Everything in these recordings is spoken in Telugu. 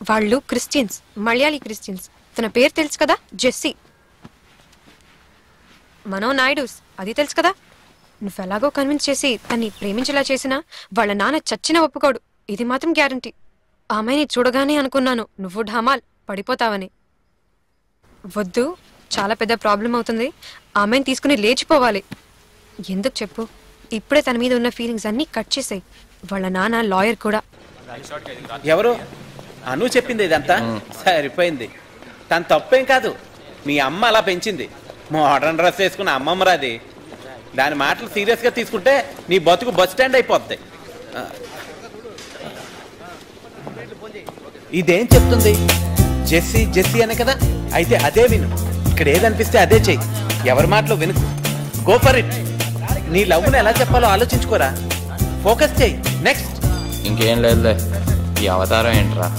వాళ్ళు క్రిస్టియన్స్, మలయాళీ క్రిస్టియన్స్. తన పేరు తెలుసు కదా, జెస్సీ. మనో నాయుడుస్, అది తెలుసు కదా. నువ్వెలాగో కన్విన్స్ చేసి తన్ని ప్రేమించేలా చేసినా వాళ్ళ నాన్న చచ్చినా ఒప్పుకోడు, ఇది మాత్రం గ్యారంటీ. ఆమెని చూడగానే అనుకున్నాను నువ్వు ఢమాల్ పడిపోతావని. వద్దు, చాలా పెద్ద ప్రాబ్లం అవుతుంది. ఆమెను తీసుకుని లేచిపోవాలి. ఎందుకు చెప్పు? ఇప్పుడే తన మీద ఉన్న ఫీలింగ్స్ అన్నీ కట్ చేసాయి. వాళ్ళ నాన్న లాయర్ కూడా. ఎవరు? అను చెప్పింది ఇదంతా. సరిపోయింది. తను తప్పేం కాదు, మీ అమ్మ అలా పెంచింది. మోడర్న్ డ్రెస్ వేసుకున్న అమ్మమ్మరా అది. దాని మాటలు సీరియస్గా తీసుకుంటే నీ బతుకు బస్ స్టాండ్ అయిపోద్ది. ఇదేం చెప్తుంది? జెస్సీ జెస్సీ అనే కదా. అయితే అదే విను. ఇక్కడ ఏదనిపిస్తే అదే చెయ్యి. ఎవరి మాటలో వినుకు. Go for it. నీ లవ్ని ఎలా చెప్పాలో ఆలోచించుకోరా. ఫోకస్ చెయ్యి. నెక్స్ట్. ఇంకేం లేదులే. ఈ అవతారం ఏంట్రా?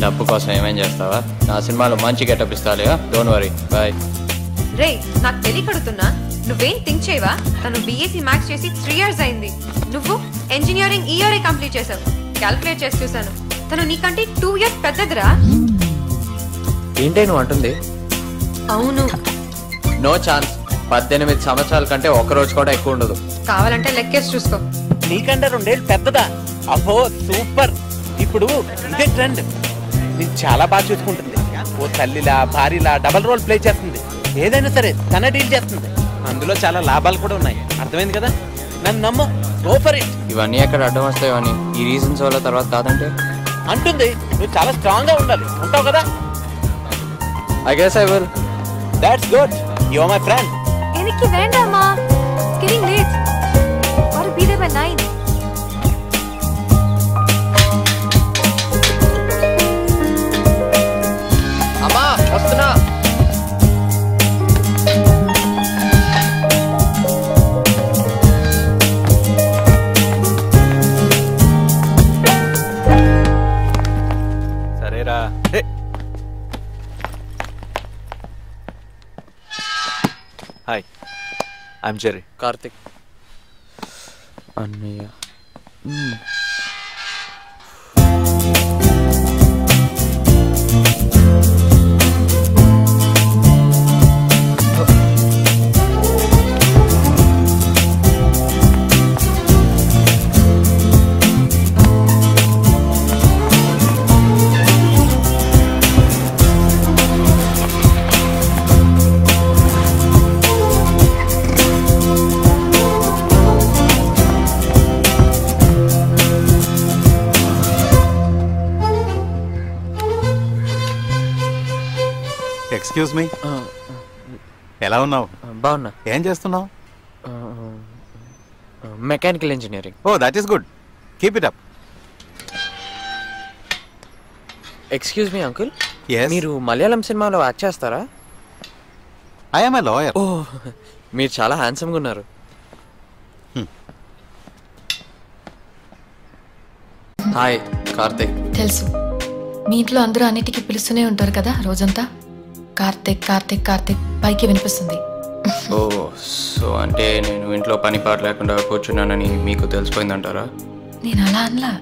డబ్బు కోసం ఏమేం చేస్తావా? నా సినిమాలో మంచి గెటప్ ఇస్తాలేగా. Don't worry, boy. రే, నాకు తెలియకడుతున్నా, నువ్వేం థింక్ చేయవా? తను బీఎస్సీ మ్యాథ్స్ చేసి 3 years అయింది. నువ్వు ఇంజనీరింగ్ ఈ ఇయరే కంప్లీట్ చేసావు. క్యాల్కులేట్ చేసి చూసాను, తను నీకంటే 2 years పెద్దదిరా. ఏంటే నువ్వు అంటుంది? అవును. No chance. 18 సంవత్సరాల కంటే ఒక్క రోజు కూడా ఎక్కువ ఉండదు. కావాలంటే లెక్కేసి చూసుకో. నీకంటే 2 ఏళ్ళు పెద్దదా? అబ్బో సూపర్. ఇప్పుడు ఇదే ట్రెండ్. నేను చాలా బాగా చూసుకుంటుంది. ఓ తల్లిలా భార్యలా డబల్ రోల్ ప్లే చేస్తుంది. ఏదైనా సరే తన డీల్ చేస్తుంది. అందులో చాలా లాభాలు కూడా ఉన్నాయి. అర్థమైంది కదా? నన్ను నమ్ము. Go for it. ఇవన్నీ ఎక్కడ అడ్డం వస్తాయని ఈ రీజన్స్ వల్ల తర్వాత కాదంటే అంటుంది. నువ్వు చాలా స్ట్రాంగ్ గా ఉండాలి. ఉంటావు కదా? I guess I will. That's good. You are my friend. എനിക്ക് വേണ്ടാമാ. It's getting late. Or be there by 9. అమ్మా వస్తున్నా. సరేరా. Hi, I'm Jerry. కార్తిక్ అన్నయ్య. ఎక్స్క్యూజ్ మీ, ఎలా ఉన్నావు? బాగున్నా. ఏం చేస్తున్నావు? Mechanical engineering. Oh that is good, keep it up. Excuse me uncle, Yes? మీరు మలయాళం సినిమాలో యాక్ట్ చేస్తారా? I am a lawyer. Oh, మీరు చాలా హ్యాండ్సమ్గా ఉన్నారు. హాయ్, కార్తిక్. తెలుసు, మీ ఇంట్లో అందరూ అన్నిటికీ పిలుస్తూనే ఉంటారు కదా రోజంతా. కార్తిక్ కార్తిక్ కార్తిక్ పైకి వినిపిస్తుంది. ఓ, సో అంటే నేను ఇంట్లో పని పాట లేకుండా కూర్చున్నానని మీకు తెలిసిపోయిందంటారా? నేను అలా అనలా.